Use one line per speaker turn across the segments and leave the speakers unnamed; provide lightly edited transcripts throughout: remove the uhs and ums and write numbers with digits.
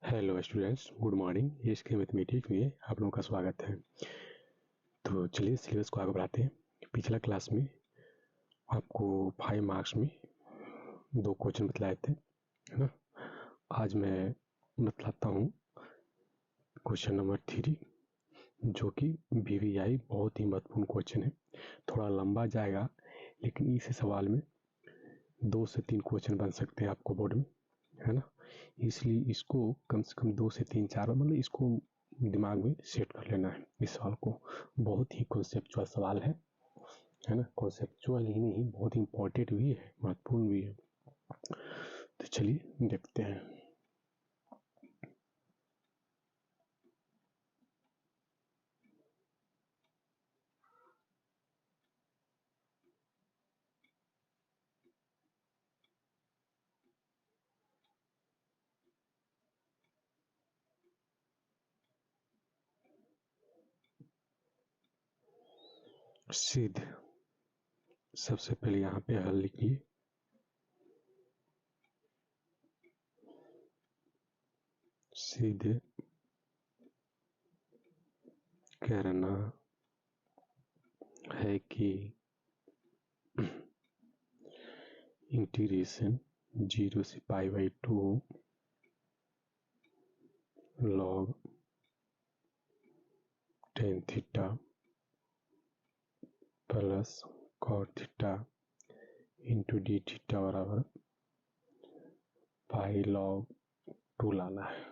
Hello students, good morning. इसके mathematics में आप लोगों का स्वागत है। तो चलिए सिलेबस को आगे बढ़ाते हैं। पिछला क्लास में आपको 5 मार्क्स में 2 क्वेश्चन बतलाए थे, है ना। आज मैं बतलाता हूँ क्वेश्चन नंबर 3, जो कि वीवीआई बहुत ही महत्वपूर्ण क्वेश्चन है। थोड़ा लंबा जाएगा, लेकिन इस सवाल में 2 से 3 क्वेश्चन बन सकते हैं आपको बोर्ड में, है ना। इसलिए इसको कम से कम 2 से 3 4 मतलब इसको दिमाग में सेट कर लेना है। इस सवाल को बहुत ही कॉन्सेप्चुअल सवाल है ना। कॉन्सेप्चुअल ही नहीं, बहुत ही इम्पोर्टेंट भी है, महत्वपूर्ण भी है। तो चलिए देखते हैं। सिद्ध, सबसे पहले यहाँ पे हल लिखिए। सिद्ध करना है कि इंटीग्रेशन 0 से π/2 log tan theta plus cot theta into D theta बराबर पाई log 2 लाना है।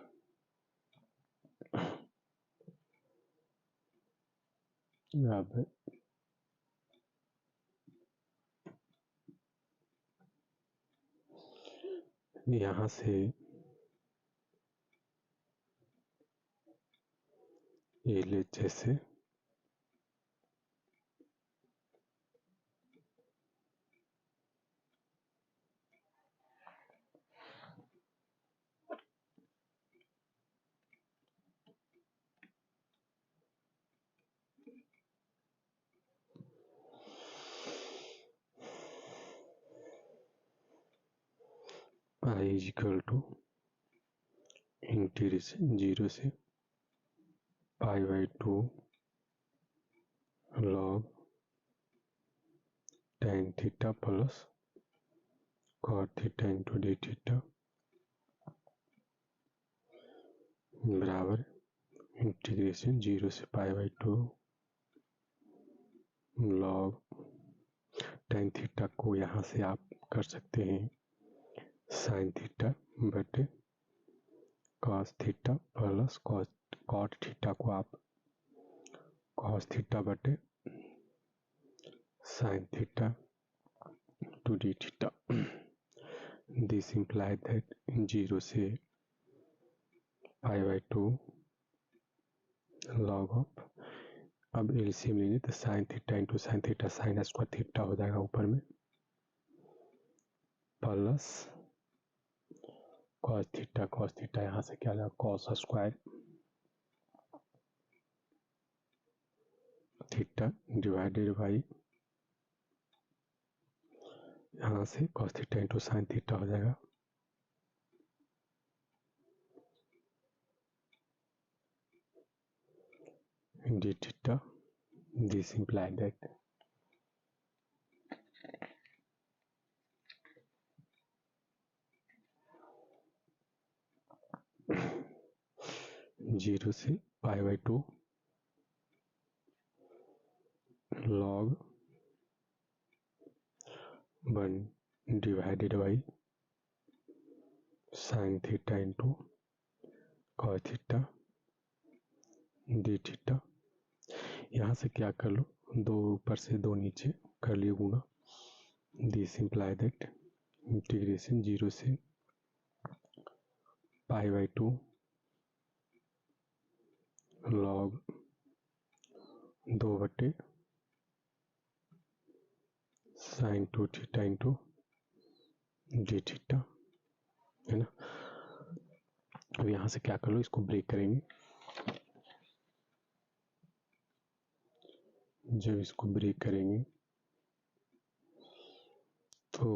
अब यहाँ से LHS से I is equal to integration 0 से π/2 log tan theta plus cot theta into D theta बराबर इंटीग्रेशन 0 से π/2 log tan थीटा को यहाँ से आप कर सकते हैं sin थीटा बटे cos theta plus cot theta को आप cos थीटा बटे sin theta two D theta. This implies that 0 से π/2 log ऑफ, अब एलसीएम लेंगे तो sin theta into sin theta sin square theta हो जाएगा ऊपर में, प्लस cos थीटा यहाँ से क्या आ जाएगा cos square theta divided by यहाँ से cos theta into sin theta हो जाएगा D theta. This implies that zero से π/2 log 1 divided by sin theta into cos theta D theta. यहाँ से क्या कर लो, 2 ऊपर से 2 नीचे कर लिए गुना। दिस इम्प्लाई दैट इंटीग्रेशन 0 से π/2 log 2 बटे sin 2 theta into D theta, है ना। अब यहाँ से क्या कर लो, इसको ब्रेक करेंगे। जब इसको ब्रेक करेंगे तो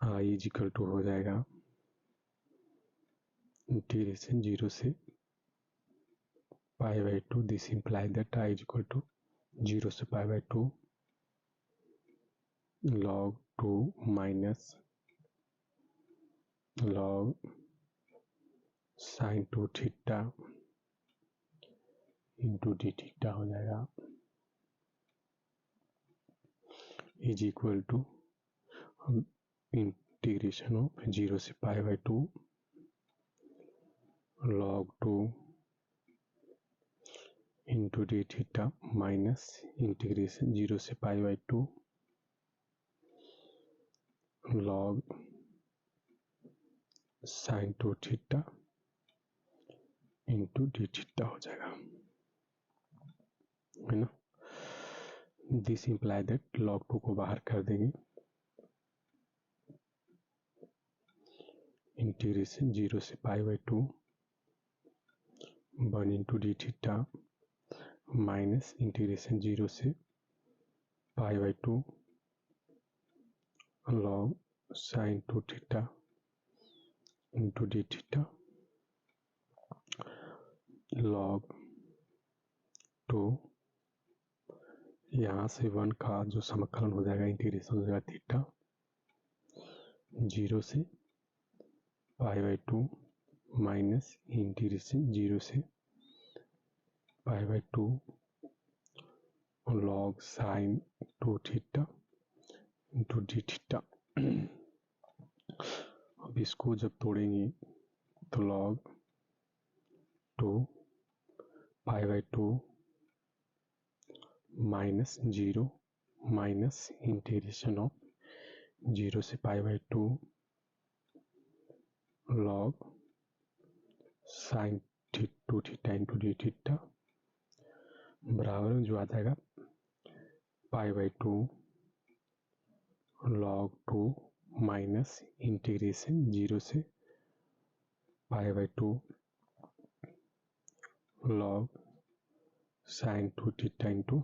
I इज इक्वल टू हो जाएगा इंटीग्रेशन 0 से pi by 2, this imply that I is equal to 0 से pi by 2 log 2 minus log sin 2 theta into D theta हो जाएगा is equal to integration of 0 से pi by 2 log 2 into D theta minus integration 0 से pi by 2 log sin 2 theta into D theta हो जाएगा, है ना। This imply that log 2 को बाहर कर देंगे, इंटीग्रेशन 0 से pi by 2 1 into D theta minus integration 0 से pi by 2 log sin 2 theta into D theta log 2 यहाँ से 1 का जो समाकलन हो जाएगा इंटीग्रेशन हो जाएगा थीटा 0 से पाई बाई 2 माइनस इंटीग्रेशन 0 से pi by 2 log sin 2 theta into D theta. अब इसको जब तोड़ेंगे तो log 2 pi by 2 minus 0 minus integration of 0 से pi by 2 log sin 2 theta into D theta बराबर जो आ जाएगा pi by 2 log 2 minus integration 0 से pi by 2 log sin 2 theta into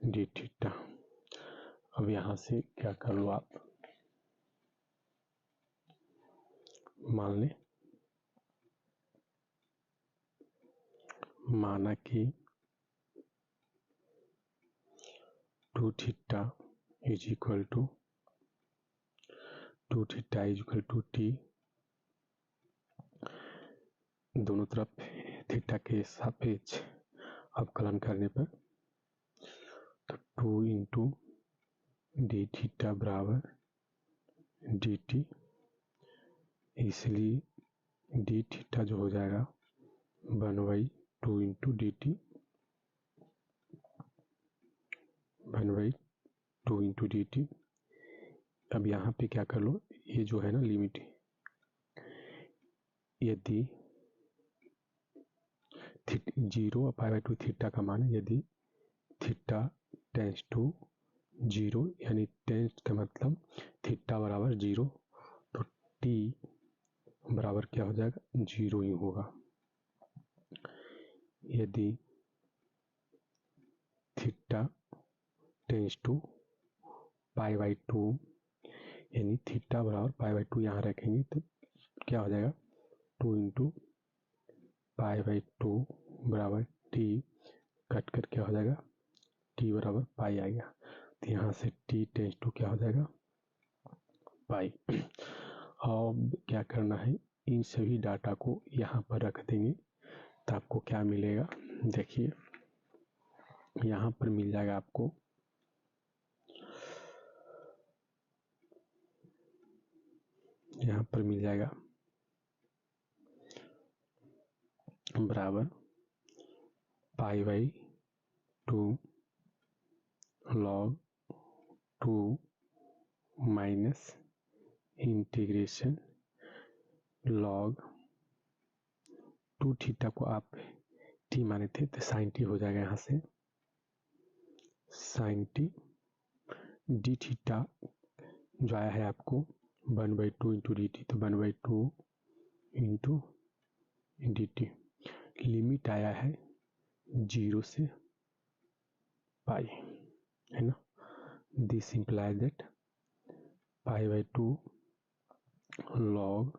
D theta. अब यहाँ से क्या कर लो आप, मान लें माना कि 2 theta is equal to 2 theta is equal to T, दोनों तरफ थीटा के सापेक्ष अवकलन करने पर तो 2 इंटू डी थीटा बराबर डी टी, इसलिए डी थीटा जो हो जाएगा 1/2 into D T 1/2 into D T. अब यहाँ पे क्या कर लो, ये जो है ना लिमिट, यदि 0 और पाई बाई 2 थीटा का मान है, यदि थीटा टेंस टू 0 यानी टेंस का मतलब थीटा बराबर 0 तो टी बराबर क्या हो जाएगा 0 ही होगा। यदि theta tends to pi by 2 यानी थीटा बराबर पाई बाई 2 यहाँ रखेंगे तो क्या हो जाएगा 2 इंटू पाई बाई 2 बराबर टी, कट कर क्या हो जाएगा टी बराबर पाई आ गया, तो यहाँ से टी टेंस टू क्या हो जाएगा पाई। अब क्या करना है, इन सभी डाटा को यहाँ पर रख देंगे तो आपको क्या मिलेगा, देखिए यहाँ पर मिल जाएगा आपको यहाँ पर मिल जाएगा बराबर pi by 2 log 2 minus integration log 2 theta को आप टी माने थे तो साइन टी हो जाएगा, यहाँ से साइन टी डी थीटा जो आया है आपको 1/2 इंटू डी टी, तो 1/2 इंटू डी टी, लिमिट आया है 0 से पाई, है ना। This imply that pi by 2 log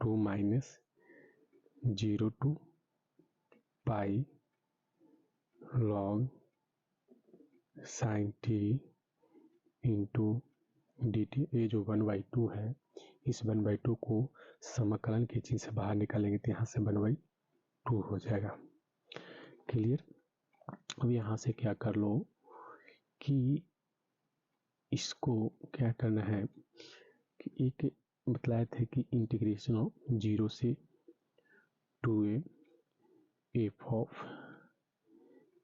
2 minus 0 to pi log sin t into D T. ये जो 1/2 है, इस 1/2 को समाकलन की चीज से बाहर निकालेंगे तो यहाँ से 1/2 हो जाएगा। क्लियर। अब यहाँ से क्या कर लो कि इसको क्या करना है कि एक बताए थे कि इंटीग्रेशन ऑफ 0 से 2a एफ ऑफ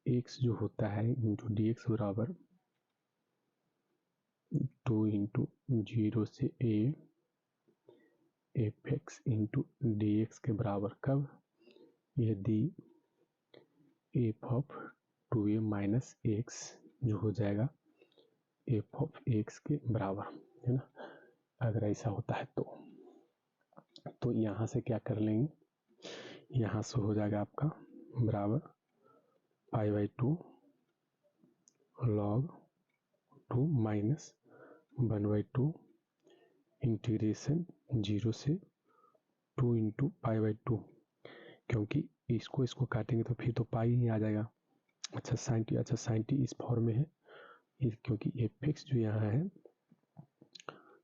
x जो होता है इंटू डी एक्स बराबर 2 इंटू 0 से a f x into D X के बराबर। कब? यदि F of 2a minus x जो हो जाएगा एफ ऑफ एक्स के बराबर, है ना। अगर ऐसा होता है तो यहाँ से क्या कर लेंगे, यहाँ से हो जाएगा आपका बराबर π/2 log 2 माइनस 1/2 इंटीग्रेशन 0 से 2 इंटू π/2, क्योंकि इसको काटेंगे तो फिर तो पाई ही आ जाएगा। अच्छा साइन टी इस फॉर्म में है, क्योंकि एफ एक्स जो यहाँ है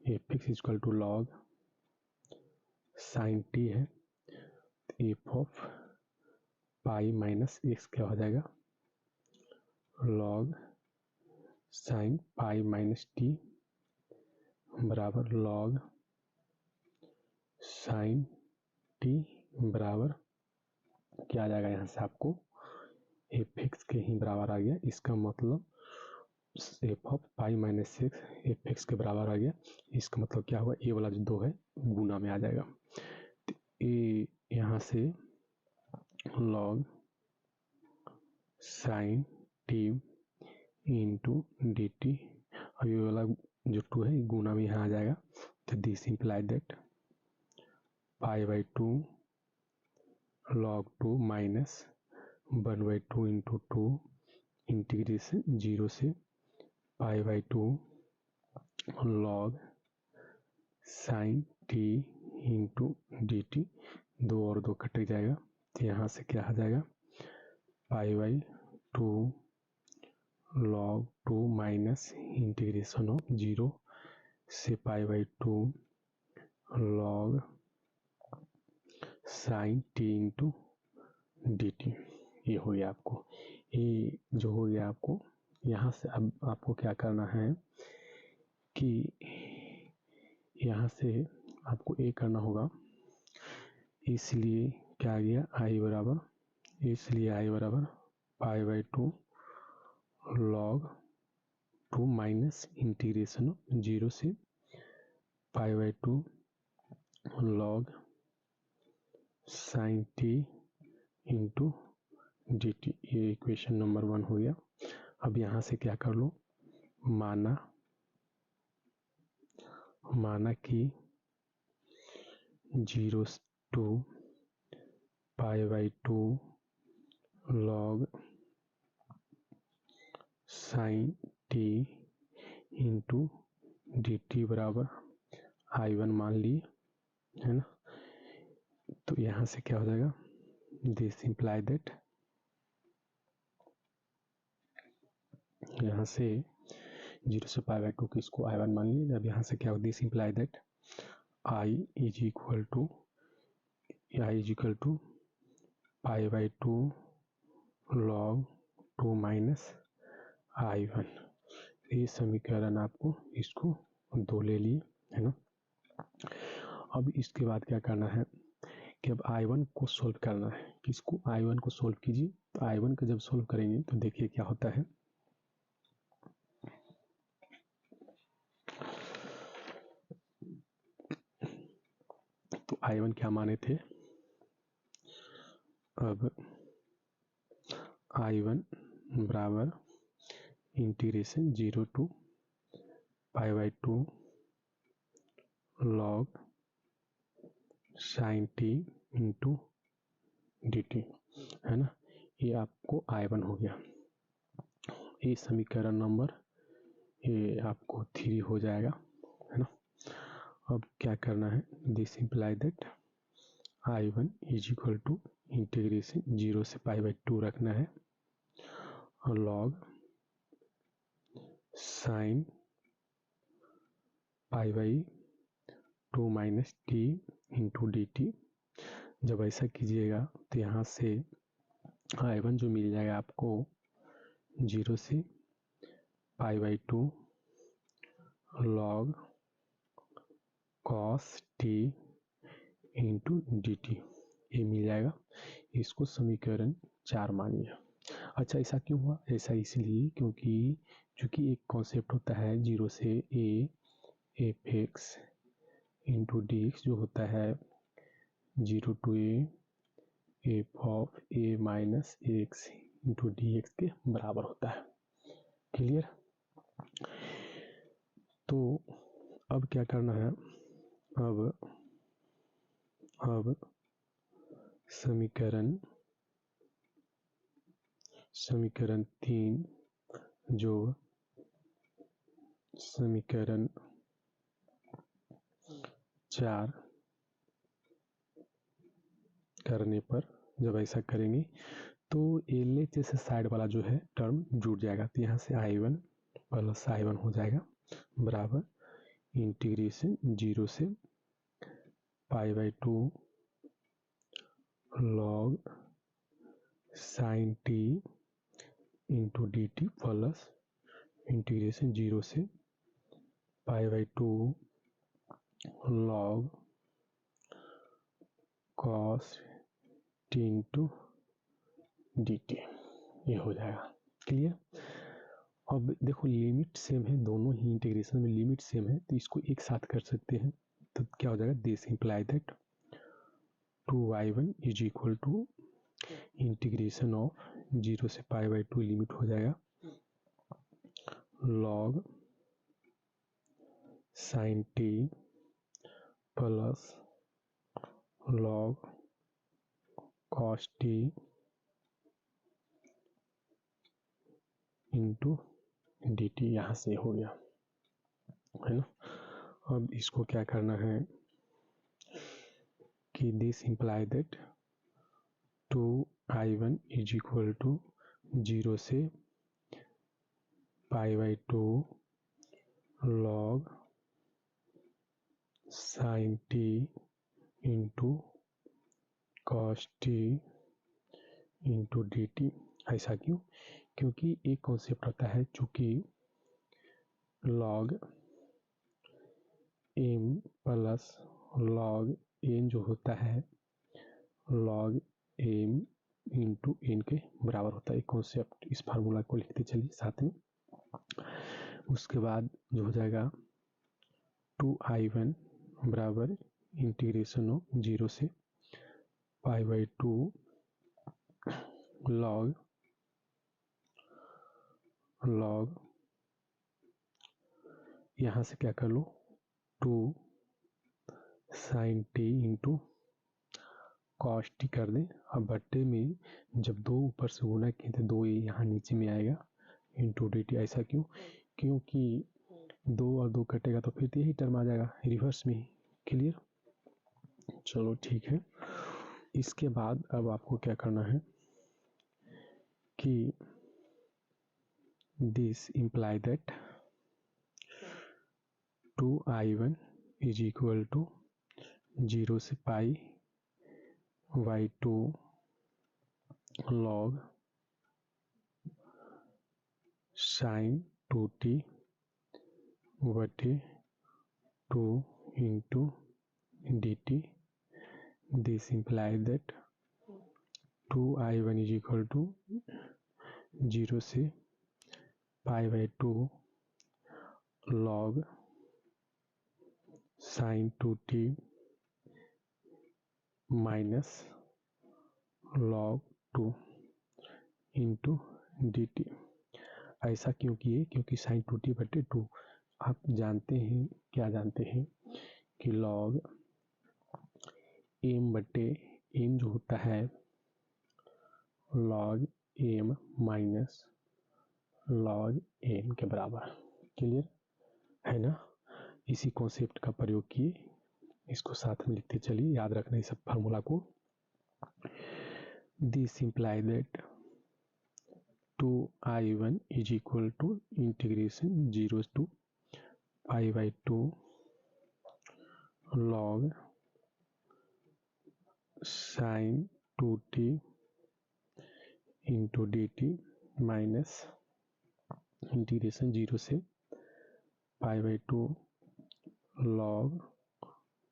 f x equal to log sine t है, f of pi minus x क्या हो जाएगा log sine pi minus t बराबर लॉग साइन टी बराबर क्या आ जाएगा, यहाँ से आपको एफ एक्स के ही बराबर आ गया। इसका मतलब F of pi minus x F x के बराबर आ गया। इसका मतलब क्या हुआ, ए वाला जो 2 है गुना में आ जाएगा। तो ए यहाँ से log sine T into D T, और ये वाला जो 2 है गुना में यहाँ आ जाएगा। तो this imply that π/2 log 2 minus 1/2 into 2 integration 0 से π/2 log sine T into D t. 2 और 2 कट जाएगा तो यहाँ से क्या आ जाएगा π/2 log 2 माइनस इंटीग्रेशन ऑफ 0 से π/2 log sine T into D T. ये हो गया आपको, ये जो हो गया आपको। यहाँ से अब आपको क्या करना है कि यहाँ से आपको ए करना होगा, इसलिए क्या आ गया आई बराबर, इसलिए आई बराबर π/2 log 2 माइनस इंटीग्रेशन 0 से π/2 log sine T into D T. ये इक्वेशन नंबर 1 हो गया। अब यहाँ से क्या कर लो, माना कि 0 to π/2 log sine T into D T बराबर I1 मान लिए, है ना। तो यहाँ से क्या हो जाएगा, दिस इम्प्लाई दैट, यहाँ से 0 से π/2 की इसको I1 मान लीजिए। अब यहाँ से क्या होगा, this imply that I is equal to π/2 log 2 minus I1। ये समीकरण आपको इसको 2 ले लिए, है ना। अब इसके बाद क्या करना है कि अब I1 को सोल्व करना है। किसको, I1 को सोल्व कीजिए। तो I1 को जब सोल्व करेंगे तो देखिए क्या होता है। तो I1 क्या माने थे, अब I1 बराबर integration 0 to π/2 log sine T into D T, है ना। ये आपको I1 हो गया। ये समीकरण नंबर ये आपको 3 हो जाएगा, है ना। अब क्या करना है, this imply that I1 is equal to integration 0 से π/2 रखना है और log sine π/2 minus t into D t. जब ऐसा कीजिएगा तो यहाँ से I1 जो मिल जाएगा आपको 0 से π/2 log cos T into D T, ये मिल जाएगा। इसको समीकरण 4 मानिए। अच्छा, ऐसा क्यों हुआ? ऐसा इसलिए क्योंकि चूंकि एक कॉन्सेप्ट होता है 0 से A F x into D x, जो होता है 0 to A F of A minus x into D X के बराबर होता है। क्लियर? तो अब क्या करना है? अब समीकरण 3 जो समीकरण 4 करने पर जब ऐसा करेंगे तो LHS से साइड वाला जो है टर्म जुड़ जाएगा। तो यहाँ से I1 प्लस I1 हो जाएगा बराबर इंटीग्रेशन 0 से π/2 log sine T into D t plus integration 0 से π/2 log cos T into D T, ये हो जाएगा। क्लियर? अब देखो लिमिट सेम है, दोनों ही इंटीग्रेशन में लिमिट सेम है, तो इसको एक साथ कर सकते हैं। तो क्या हो जाएगा? This imply that 2I1 is equal to integration of 0 से π/2 लिमिट हो जाएगा log sine T plus log cos T into D T. यहाँ से हो गया, है ना। अब इसको क्या करना है कि this imply that 2I1 is equal to 0 से π/2 log sine T into cos T into D t. ऐसा क्यों? क्योंकि एक कॉन्सेप्ट होता है, चूंकि log m plus log n जो होता है लॉग एम इंटू एन के बराबर होता है। एक कॉन्सेप्ट, इस फार्मूला को लिखते चलिए साथ में। उसके बाद जो हो जाएगा 2I1 बराबर इंटीग्रेशन ऑफ 0 से π/2 लॉग यहाँ से क्या कर लो 2 sine T into cos T कर दें। अब बट्टे में जब 2 ऊपर से गुना किए तो 2 यहाँ नीचे में आएगा इंटू डी टी। ऐसा क्यों? क्योंकि 2 और 2 कटेगा तो फिर यही टर्म आ जाएगा रिवर्स में। क्लियर? चलो ठीक है। इसके बाद अब आपको क्या करना है कि this imply that 2I1 is equal to 0 से π/2 लॉग साइन 2t बटे 2 into D t. This imply that 2I1 is equal to 0 से π/2 log sine 2t minus log 2 into D t. ऐसा क्यों किए? क्योंकि साइन 2t बटे 2 आप जानते हैं, क्या जानते हैं कि लॉग एम बटे एन जो होता है log M minus log N के बराबर। क्लियर है ना? इसी कॉन्सेप्ट का प्रयोग किए इसको साथ में लिखते चलिए, याद रखना इस सब फार्मूला को। This imply that 2i1 is equal to integration 0 to pi by 2 log sin 2t into dt minus integration 0 से pi by 2 log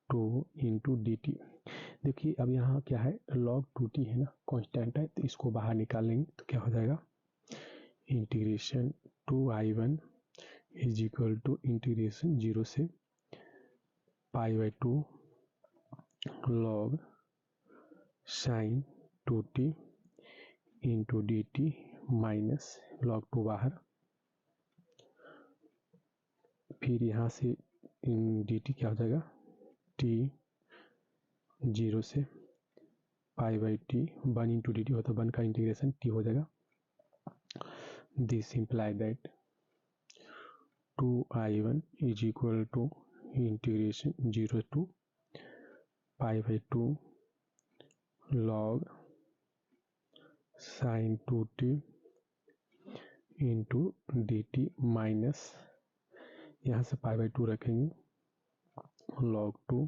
2 into dt। देखिए अब यहाँ क्या है, log 2t है ना, कांस्टेंट है, तो इसको बाहर निकालेंगे तो क्या हो जाएगा, integration 2i1 is equal to integration 0 से pi by 2 log sin 2t into dt minus log 2 बाहर, फिर यहाँ से dt क्या हो जाएगा, t 0 से pi by t 1 into dt होता है, 1 का इंटीग्रेशन t हो जाएगा। This imply that 2i1 is equal to integration 0 to pi by 2 log sin 2t into dt minus यहाँ से पाई बाई 2 रखेंगे, log 2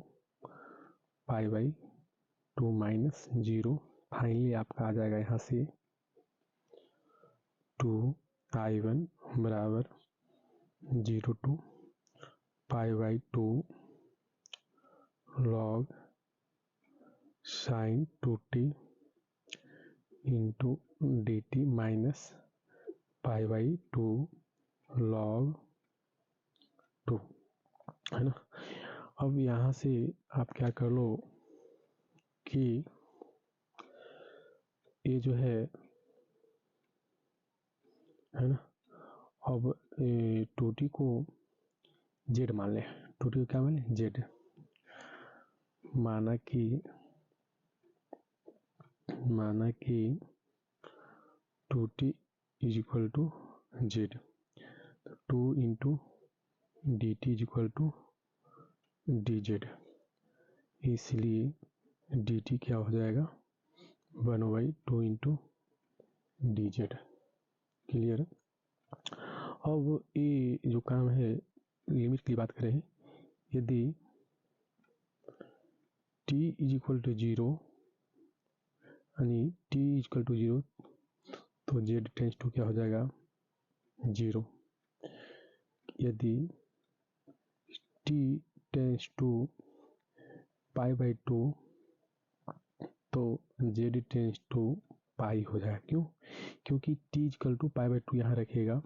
pi by 2 minus 0। Finally आपका आ जाएगा यहाँ से 2i1 बराबर 0 to pi by 2 log sin 2t into dt minus pi by 2 log 2 है ना। अब यहाँ से आप क्या कर लो कि ये जो है ना, अब 2t को z मान लें, 2t को क्या मान लें, z, माना कि 2t is equal to z, 2 into dt is equal to dz, इसलिए dt क्या हो जाएगा 1/2 इंटू dz। क्लियर। अब ये जो काम है लिमिट की बात करें, यदि t इज इक्वल टू 0 यानी t इज इक्वल टू 0 तो z टेंस टू क्या हो जाएगा 0। यदि t tends to pi by 2 तो z टेंस टू पाई हो जाएगा। क्यों? क्योंकि t equal to pi by 2 यहाँ रखेगा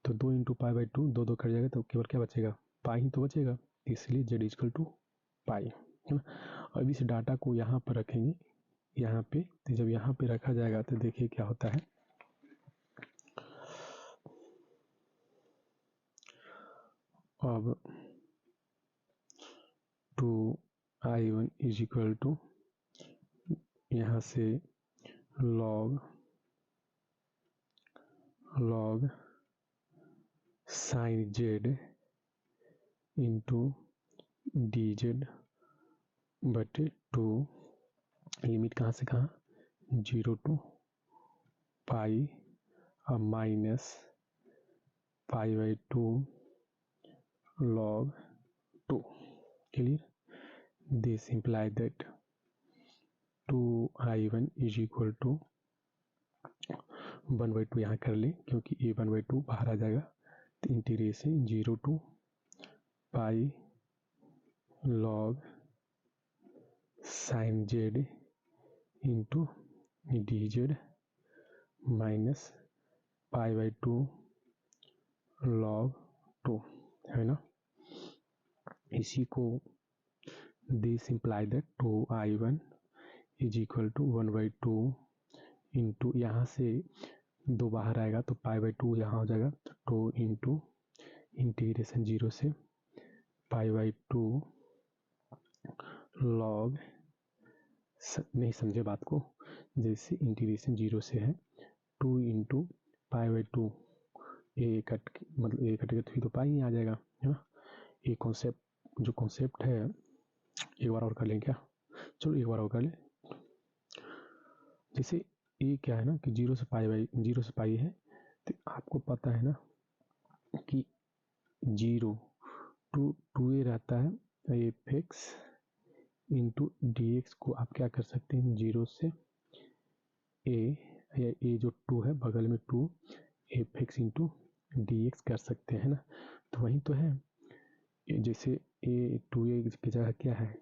तो 2 इंटू पाई बाई 2 2 कट जाएगा तो केवल क्या बचेगा, पाई ही तो बचेगा, इसलिए z इक्वल टू पाई है ना। अब इस डाटा को यहाँ पर रखेंगे, यहाँ पे, तो जब यहाँ पे रखा जाएगा तो देखिए क्या होता है। अब 2i1 इज इक्वल टू यहाँ से log sin z into dz बटे 2, लिमिट कहाँ से कहाँ 0 to पाई और minus pi by 2 log 2। Clear. This imply that 2i1 is equal to 1/2 यहाँ कर ले क्योंकि ये 1/2 बाहर आ जाएगा, तो integration 0 to pi log sin z into dz minus pi by 2 log 2 है ना। इसी को this imply that 2i1 is equal to 1/2 into यहाँ से 2 बाहर आएगा तो पाई बाई 2 यहाँ हो जाएगा, तो 2 इंटू इंटीग्रेशन 0 से पाई बाई 2 log, नहीं समझे बात को, जैसे इंटीग्रेशन 0 से है 2 into pi by 2, A cut मतलब ए कट के तो पाई ही आ जाएगा है ना। ये कॉन्सेप्ट जो कॉन्सेप्ट है एक बार और कर लें क्या? चलो एक बार और कर लें। जैसे ए क्या है ना कि 0 से पाई है, तो आपको पता है ना कि 0 टू ए रहता है f x into D x को आप क्या कर सकते हैं 0 से ए, या ए जो 2 है बगल में 2 F x into D x कर सकते हैं ना। तो वही तो है, जैसे ए 2a की जगह क्या है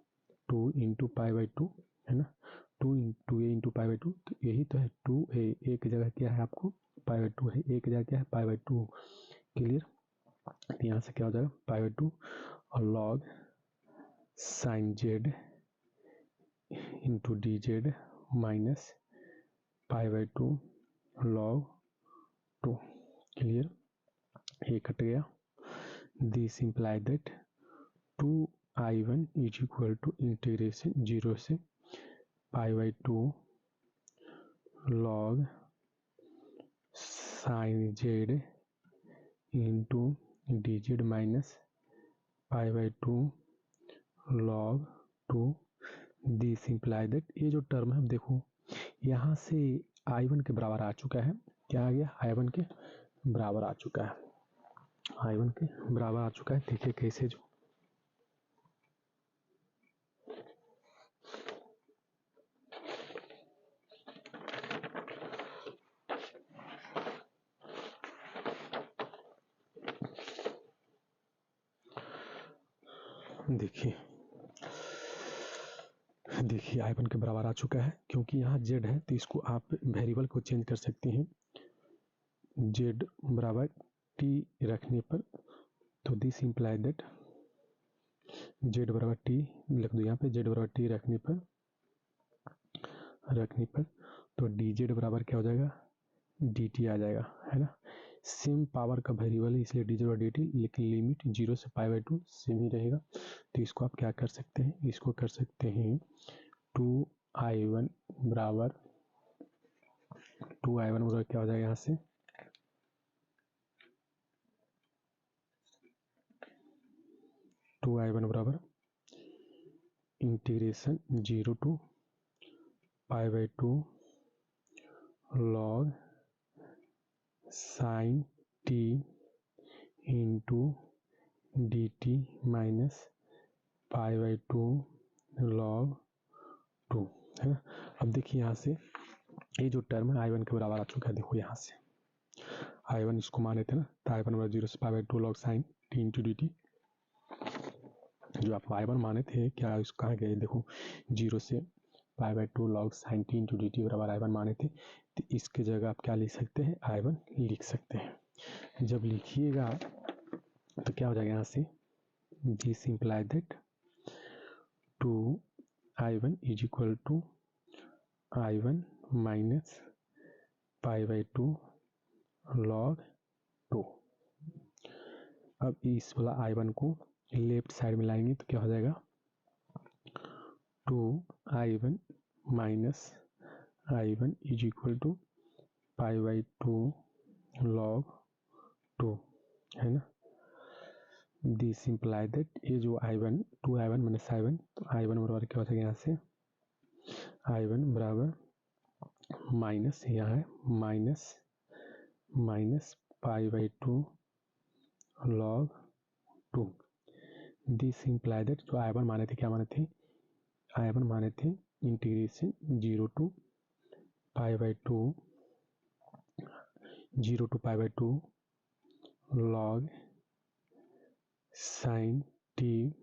2 इंटू पाई/2 है ना, 2 ए इंटू पाई/2, तो यही तो है 2a की जगह क्या है आपको पाई/2 है, ए की जगह क्या है पाई/2। क्लियर? तो यहाँ से क्या हो जाएगा पाई/2 और log sine z into d z minus पाई/2 लॉग 2। क्लियर? ये कट गया। This imply that 2i1 is equal to integration 0 से पाई/2 log sine z into d z minus पाई/2 लॉग 2। दिस इम्प्लाई दैट ये जो टर्म है देखो यहाँ से i1 के बराबर आ चुका है। क्या आ गया? i1 के बराबर आ चुका है, i1 के बराबर आ चुका है। देखिए कैसे, जो देखिए i1 के बराबर आ चुका है, क्योंकि यहाँ z है तो इसको आप वेरिएबल को चेंज कर सकते हैं z बराबर t रखने पर। तो दिस इम्प्लाई दैट z बराबर t लिख दो यहाँ पे, z बराबर t रखने पर तो डी जेड बराबर क्या हो जाएगा डी टी आ जाएगा, है ना। सेम पावर का वेरिएबल है इसलिए डी जेड और डी टी, लेकिन लिमिट 0 से पाई/2 सेम ही रहेगा। तो इसको आप क्या कर सकते हैं, इसको कर सकते हैं 2i1 बराबर क्या हो जाएगा यहाँ से 2i1 बराबर इंटीग्रेशन 0 टू पाई/2 log sine T into D t minus पाई/2 लॉग 2, है ना। अब देखिए यहाँ से ये जो टर्म है i1 के बराबर आ चुका है। देखो यहाँ से i1 इसको माने थे ना, तो i1 बराबर 0 से पाई/2 log sine T into D t, जो आप i1 माने थे क्या इसको कहाँ गए, देखो 0 से पाई/2 log sine T into D T बराबर i1 माने थे, तो इसके जगह आप क्या लिख सकते हैं i1 लिख सकते हैं। जब लिखिएगा तो क्या हो जाएगा यहाँ से this imply that 2i1 is equal to i1 minus पाई/2 लॉग 2। अब इस वाला i1 को लेफ्ट साइड में लाएंगे तो क्या हो जाएगा 2i1 minus i1 is equal to पाई/2 लॉग 2, है ना। दिस इम्प्लाई दैट ये जो i1 2i1 माइनस i1, तो i1 बराबर क्या हो जाएगा यहाँ से i1 बराबर माइनस, यहाँ है माइनस पाई/2 लॉग 2। दिस इम्प्लाई दैट जो i1 माने थे क्या माने थे, i1 माने थे इंटीग्रेशन 0 टू पाई/2 log sine T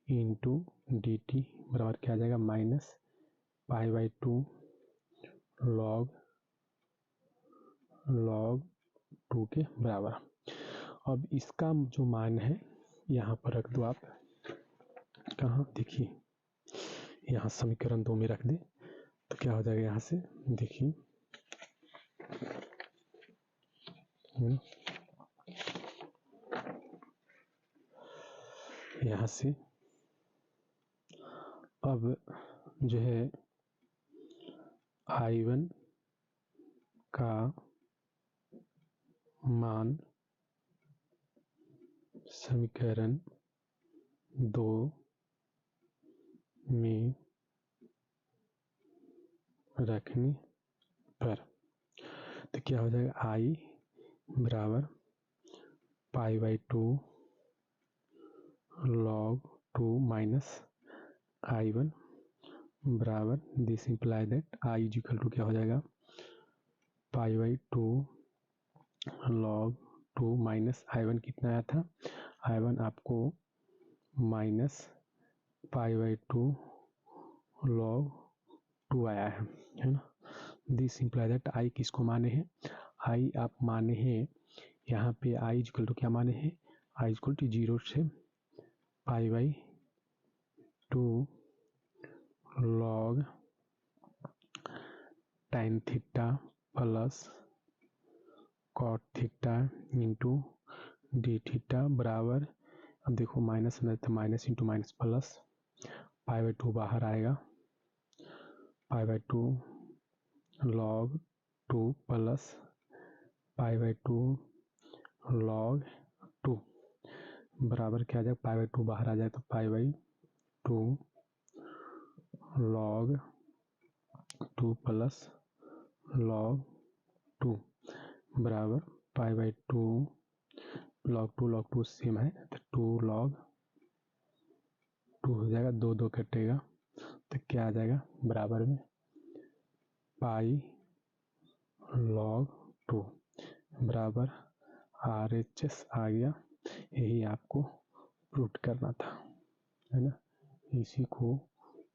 into D T बराबर क्या आ जाएगा माइनस पाई/2 लॉग 2 के बराबर। अब इसका जो मान है यहाँ पर रख दो आप, कहाँ देखिए यहाँ समीकरण 2 में रख दे तो क्या हो जाएगा यहाँ से देखिए यहाँ से अब जो है i1 का मान समीकरण 2 में रखने पर तो क्या हो जाएगा, आई बराबर pi by 2 log 2 minus I1 बराबर this imply that I is equal to क्या हो जाएगा, pi by 2 log 2 minus I1 कितना आया था, I1 आपको माइनस पाई बाई 2 log 2 आया है ना। दिस इंप्लाई दैट आई किसको माने हैं, आई आप माने हैं यहाँ पे आई इक्वल टू क्या माने हैं, आई इक्वल टू 0 से pi by 2 log tan theta plus cot theta into D theta बराबर, अब देखो माइनस अंदर था, minus into minus plus pi by 2 बाहर आएगा, pi by 2 log 2 plus pi by 2 log 2 बराबर क्या आ जाएगा, पाई बाई 2 बाहर आ जाए तो पाई बाई 2 log 2 प्लस log 2 बराबर पाई बाई 2 log 2 सेम है तो 2 log 2 हो जाएगा, 2 2 कटेगा तो क्या आ जाएगा बराबर में पाई log 2 बराबर RHS आ गया। यही आपको प्रूव करना था, है ना, इसी को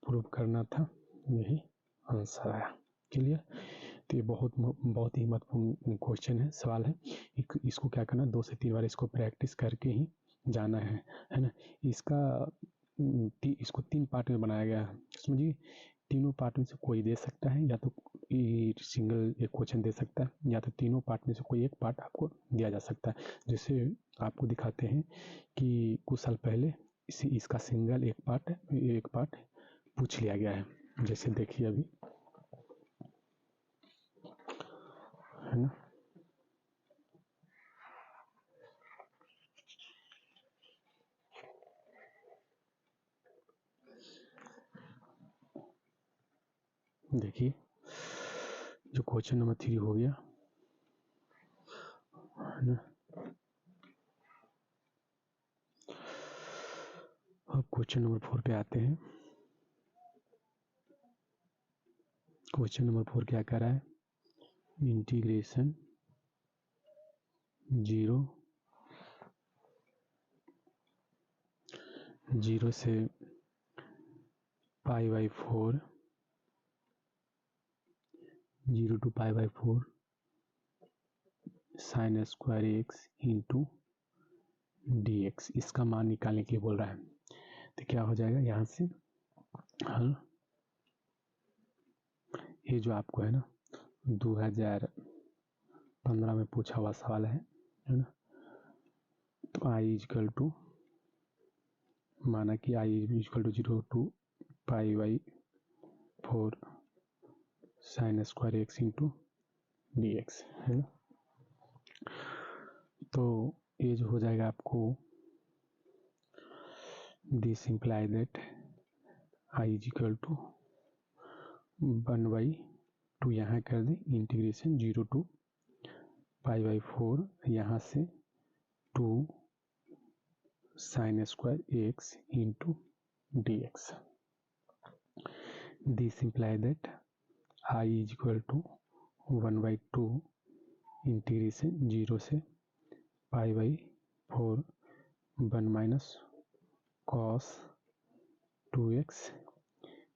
प्रूव करना था, यही आंसर आया। क्लियर। तो ये बहुत ही महत्वपूर्ण क्वेश्चन है, सवाल है। इसको क्या करना, 2 से 3 बार इसको प्रैक्टिस करके ही जाना है ना। इसको 3 पार्ट में बनाया गया है, समझिए। तीनों पार्ट में से कोई दे सकता है, या तो सिंगल एक क्वेश्चन दे सकता है, या तो तीनों पार्ट में से कोई एक पार्ट आपको दिया जा सकता है। जैसे आपको दिखाते हैं कि कुछ साल पहले इसका सिंगल एक पार्ट पूछ लिया गया है। जैसे देखिए अभी, है ना, देखिए जो क्वेश्चन नंबर 3 हो गया, है ना। अब क्वेश्चन नंबर 4 पे आते हैं। क्वेश्चन नंबर 4 क्या कर रहा है, इंटीग्रेशन 0 से pi by 4 0 to pi by 4 sine square x into D x, इसका मान निकालने के लिए बोल रहा है। तो क्या हो जाएगा यहाँ से हल, ये जो आपको है ना 2015 में पूछा हुआ सवाल है ना। तो आई इक्वल टू, माना कि I equal to 0 to pi by 4 sine square x into D x, है ना। तो ये जो हो जाएगा आपको, this imply that I is equal to 1/2, यहाँ कर दें इंटीग्रेशन 0 to पाई बाई 4, यहाँ से 2 sine square x into D x. This imply that I is equal to 1/2 integration 0 से pi by 4 1 minus cos 2x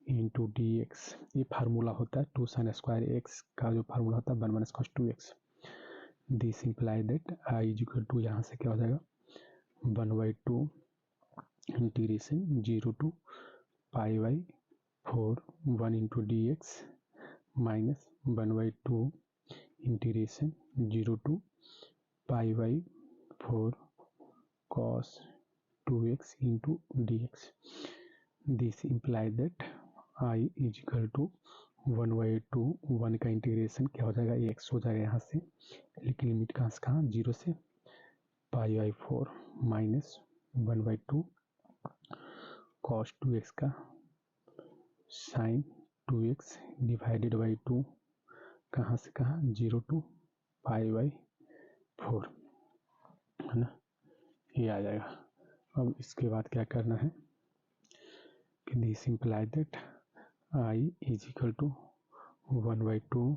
into D x. ये formula होता है 2 sine square x का, जो फार्मूला होता है 1 minus cos 2x। This imply that I is equal to, यहाँ से क्या हो जाएगा 1/2 integration 0 to pi by 4 1 into D x minus 1/2 integration 0 to pi by 4 cos 2x into D x. This imply that I is equal to 1/2, 1 का integration क्या हो जाएगा x हो जाएगा यहाँ से, लेकिन लिमिट कहाँ से कहाँ 0 से pi by 4 minus 1/2 cos 2x का साइन 2x डिवाइडेड बाई 2, कहाँ से कहाँ, 0 to π/4, है ना, ये आ जाएगा। अब इसके बाद क्या करना है कि this imply that I is equal to 1/2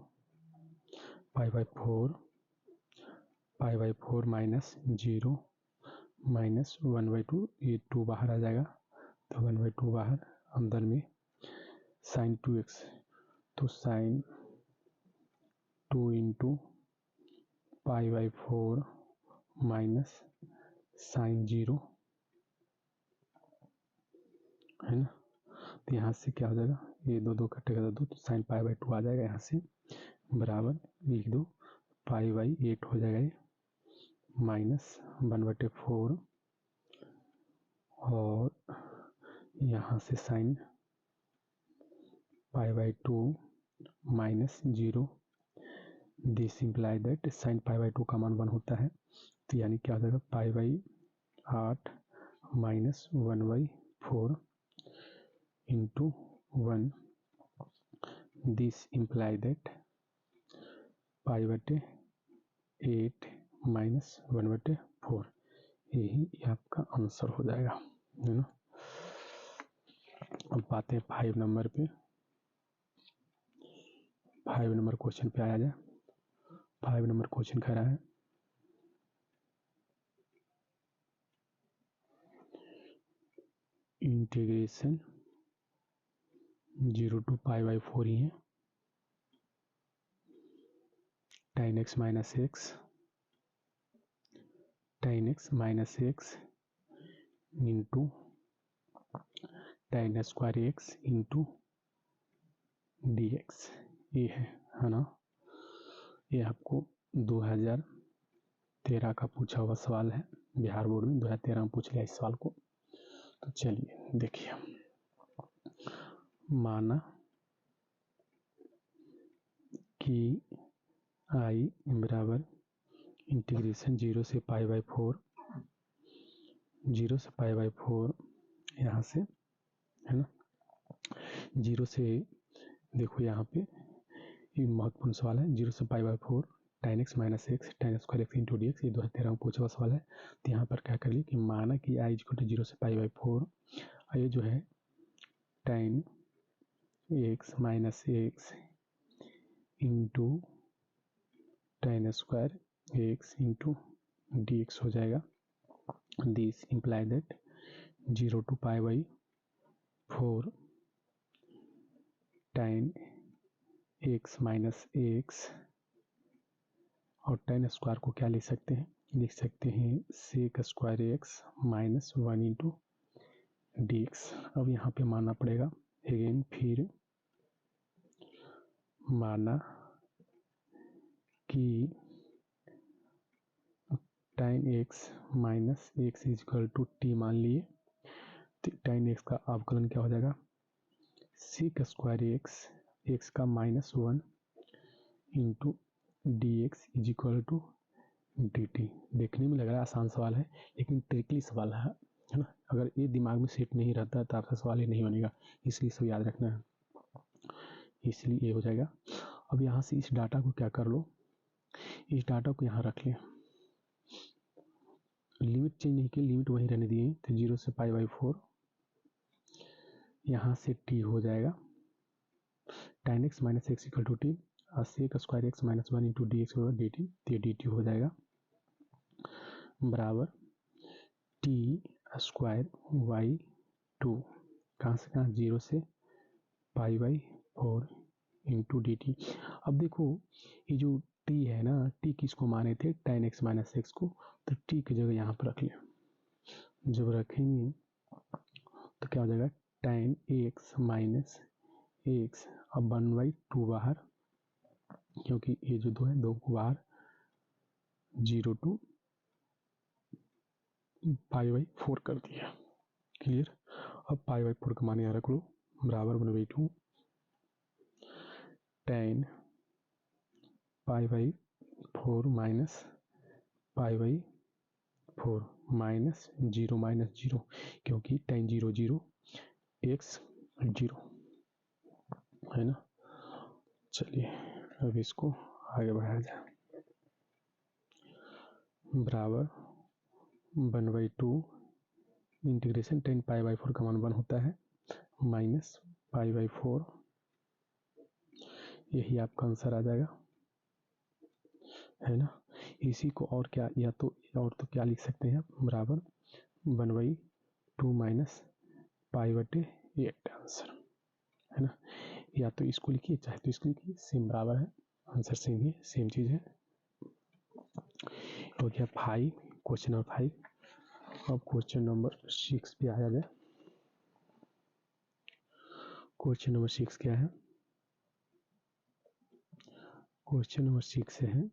π/4 minus 0 minus 1/2, ये 2 बाहर आ जाएगा तो 1/2 बाहर, अंदर में साइन 2x, तो साइन 2 इंटू π/4 माइनस साइन 0, है ना। तो यहाँ से क्या हो जाएगा, ये 2 कटेगा तो साइन π/2 आ जाएगा, यहाँ से बराबर लिख दो π/8 हो जाएगा ये, माइनस 1/4, और यहाँ से sine π/2 minus 0, this imply that sine π/2 का मान 1 होता है, तो यानी क्या हो जाएगा π/8 minus 1/4 into 1, this imply that π/8 minus 1/4, यही आपका आंसर हो जाएगा, है ना। अब आते हैं 5 नंबर पे। 5 नंबर क्वेश्चन पे आया जाए। 5 नंबर क्वेश्चन कह रहा है इंटीग्रेशन 0 to π/4 ही है, tan x minus x into tan square x into dx, ये है ना। ये आपको 2013 का पूछा हुआ सवाल है, बिहार बोर्ड में 2013 में पूछ लिया इस सवाल को। तो चलिए देखिए, माना कि I बराबर इंटीग्रेशन 0 से π/4, 0 से π/4 यहाँ से, है ना, 0 से, देखो यहाँ पे ये महत्वपूर्ण सवाल है, 0 से π/4 tan x minus x tan square x into dx, ये 2013 में पूछा हुआ सवाल है। तो यहाँ पर क्या कर लिए कि माना कि I इक्वल टू 0 से π/4, ये जो है tan x minus x into tan square x into dx हो जाएगा। This imply that 0 to π/4 tan x minus x, और tan स्क्वायर को क्या लिख सकते हैं, लिख सकते हैं sec square x minus 1 into dx। अब यहाँ पे मानना पड़ेगा अगेन, फिर माना कि tan x minus x is equal to t मान लिए, तो tan x का अवकलन क्या हो जाएगा, sec स्क्वायर x का minus 1 into dx is equal to dt। देखने में लग रहा है आसान सवाल है, लेकिन ट्रिकली सवाल है ना। अगर ये दिमाग में सेट नहीं रहता तो आपका सवाल ही नहीं बनेगा, इसलिए सब याद रखना है, इसलिए ये हो जाएगा। अब यहाँ से इस डाटा को क्या कर लो, इस डाटा को यहाँ रख लें, लिमिट चेंज नहीं की, लिमिट वहीं रहने दिए, तो 0 से π/4 यहाँ से t हो जाएगा, tan x minus x equal to t, और sec square x minus 1 into dx होगा dt, तो ये dt हो जाएगा बराबर t स्क्वायर y2, कहाँ से कहाँ, 0 से π/4 इंटू dt। अब देखो ये जो t है ना, t किसको माने थे, tan x माइनस x को, तो t की जगह यहाँ पर रख लें। जब रखेंगे तो क्या हो जाएगा, tan x माइनस x, अब 1/2 बाहर, क्योंकि ये जो 2 है 2 को बाहर, 0 to π/4 कर दिया, क्लियर। अब π/4 का मान यहाँ रख लो, बराबर 1/2 tan π/4 माइनस π/4 माइनस 0 माइनस 0, क्योंकि tan 0 0 x 0, है ना। चलिए अब इसको आगे बढ़ाया जाए। बराबर 1/2 इंटीग्रेशन टेन पाई बाई 4 का मान 1 होता है माइनस पाई बाई 4, यही आपका आंसर आ जाएगा, है ना। इसी को और क्या, या तो और तो क्या लिख सकते हैं आप, बराबर 1/2 माइनस पाई बटे 8 आंसर, है ना। या तो इसको लिखिए चाहे तो इसको लिखिए, सेम बराबर है, आंसर सेम ही, सेम चीज़ है। हो गया 5, क्वेश्चन नंबर 5। अब क्वेश्चन नंबर 6 पे आया जाए। क्वेश्चन नंबर 6 क्या है? क्वेश्चन नंबर 6 है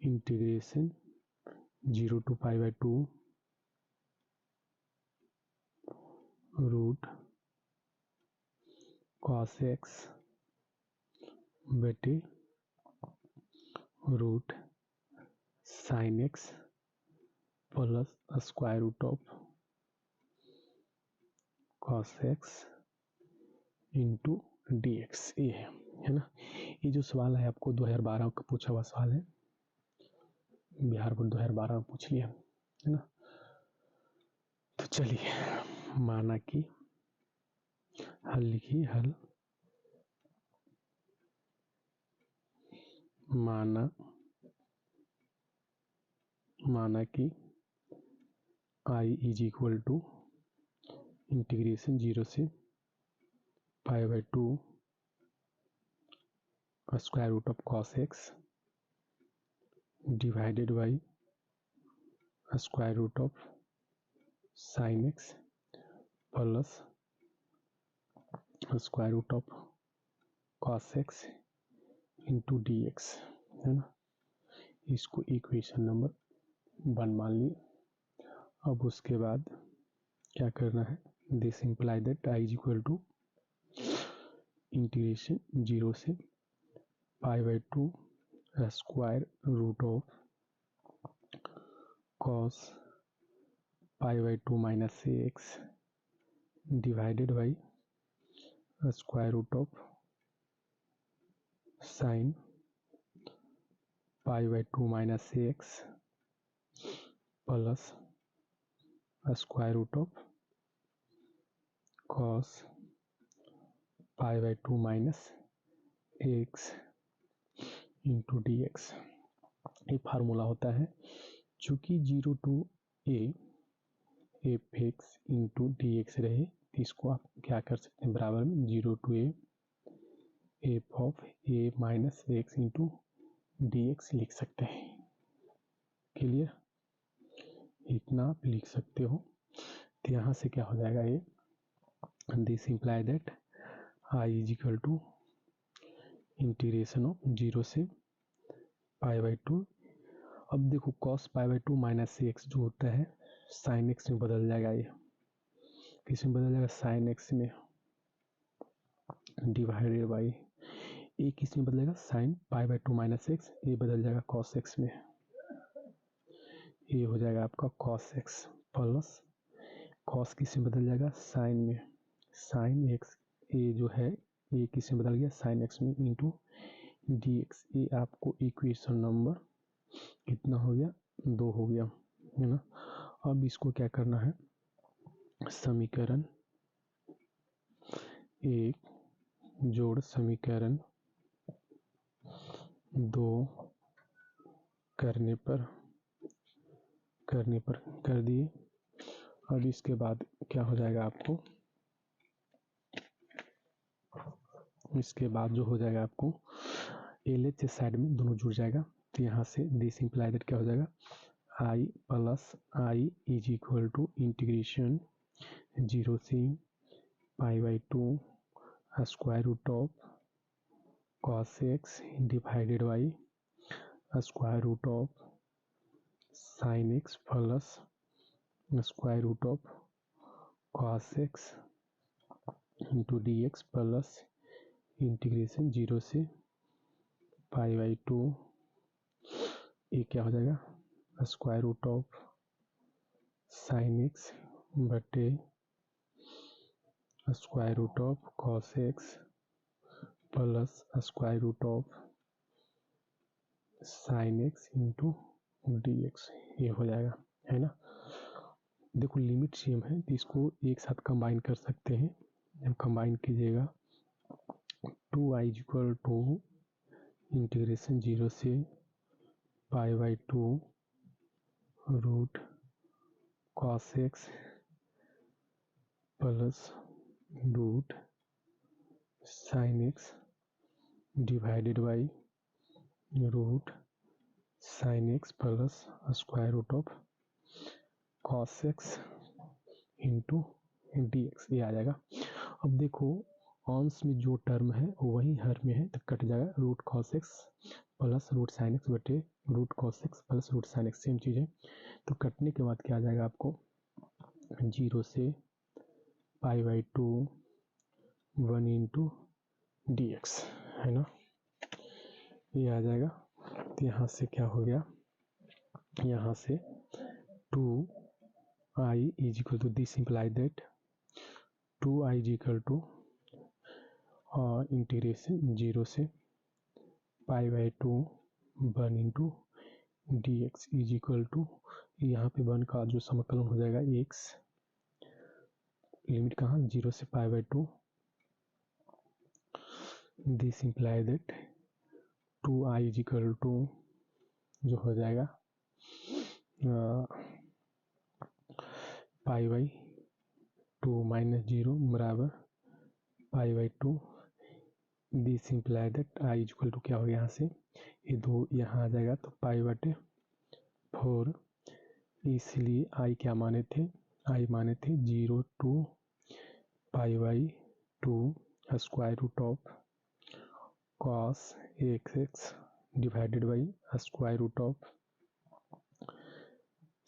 integration 0 to pi by 2 root cos x बटे root sine x plus square root of cos x into D x, ये है ना। ये जो सवाल है आपको 2012 का पूछा हुआ सवाल है, बिहार बोर्ड 2012 में पूछ लिया, है ना। तो चलिए माना कि हल लिखिए, हल माना कि i is equal to integration 0 से pi by 2 square root of cos x divided by square root of sign x plus square root of cos x into D x, है ना। इसको इक्वेशन नंबर 1 मान लिए। अब उसके बाद क्या करना है, this imply that I is equal to integration 0 से pi by 2 square root of cos pi by 2 minus x divided by square root of sine pi by 2 minus x plus square root of cos pi by 2 minus x into D x. ये formula होता है, चूँकि 0 to a f x into D x रहे, इसको आप क्या कर सकते हैं, बराबर में 0 to a F of A minus x into D x लिख सकते हैं। क्लियर, इतना आप लिख सकते हो। तो यहाँ से क्या हो जाएगा, ये this imply that I is equal to integration of 0 से पाई बाई 2। अब देखो cos pi by 2 minus x जो होता है साइन एक्स में बदल जाएगा, ये किस में बदल जाएगा, साइन एक्स में डिवाइडेड बाई, ये किस में बदलेगा, sign pi by 2 minus x, ये बदल जाएगा cos एक्स में, ये हो जाएगा आपका cos एक्स प्लस cos किस में बदल जाएगा, साइन में, साइन एक्स, ये जो है ये किस में बदल गया, साइन एक्स में इंटू डी एक्स। ये आपको इक्वेशन नंबर कितना हो गया, 2 हो गया, है ना। अब इसको क्या करना है, समीकरण 1 जोड़ समीकरण 2 करने पर कर दिए। अब इसके बाद क्या हो जाएगा आपको, इसके बाद जो हो जाएगा आपको एल एच साइड में दोनों जुड़ जाएगा। तो यहाँ से दिस इम्प्लाई दैट क्या हो जाएगा, I plus I is equal to integration 0 से pi by 2 square root of cos x divided by square root of sign x plus square root of cos x into D x plus integration 0 से pi by 2, ये क्या हो जाएगा, square root of sine x बटे square root of cos x plus square root of sine x into D x, ये हो जाएगा, है ना। देखो लिमिट सेम है तो इसको एक साथ कंबाइन कर सकते हैं। जब कंबाइन कीजिएगा 2i इक्वल टू इंटीग्रेशन 0 से pi by 2 root cos x plus root sine x divided by root sine x plus square root of cos x into D x, ये आ जाएगा। अब देखो अंश में जो टर्म है वही हर में है तो कट जाएगा, root cos x plus root sine x बटे root cos x plus root sine x, same चीज़ है। तो कटने के बाद क्या आ जाएगा आपको 0 से pi by 2 1 into D x, है ना, ये आ जाएगा। तो यहाँ से क्या हो गया, यहाँ से 2i is equal to this imply that 2i is equal to integration 0 से pi by 2 1 into D x is equal to, यहाँ पे 1 का जो समाकलन हो जाएगा एक्स, लिमिट कहाँ 0 से pi by 2, this imply that 2i is equal to जो हो जाएगा पाई बाई 2 माइनस 0 बराबर pi by 2, this imply that i is equal to क्या हो गया, यहाँ से ये 2 यहाँ आ जाएगा तो पाई बटे 4, इसलिए i क्या माने थे, i माने थे 0 to pi by 2 square root of cos x x divided by square root of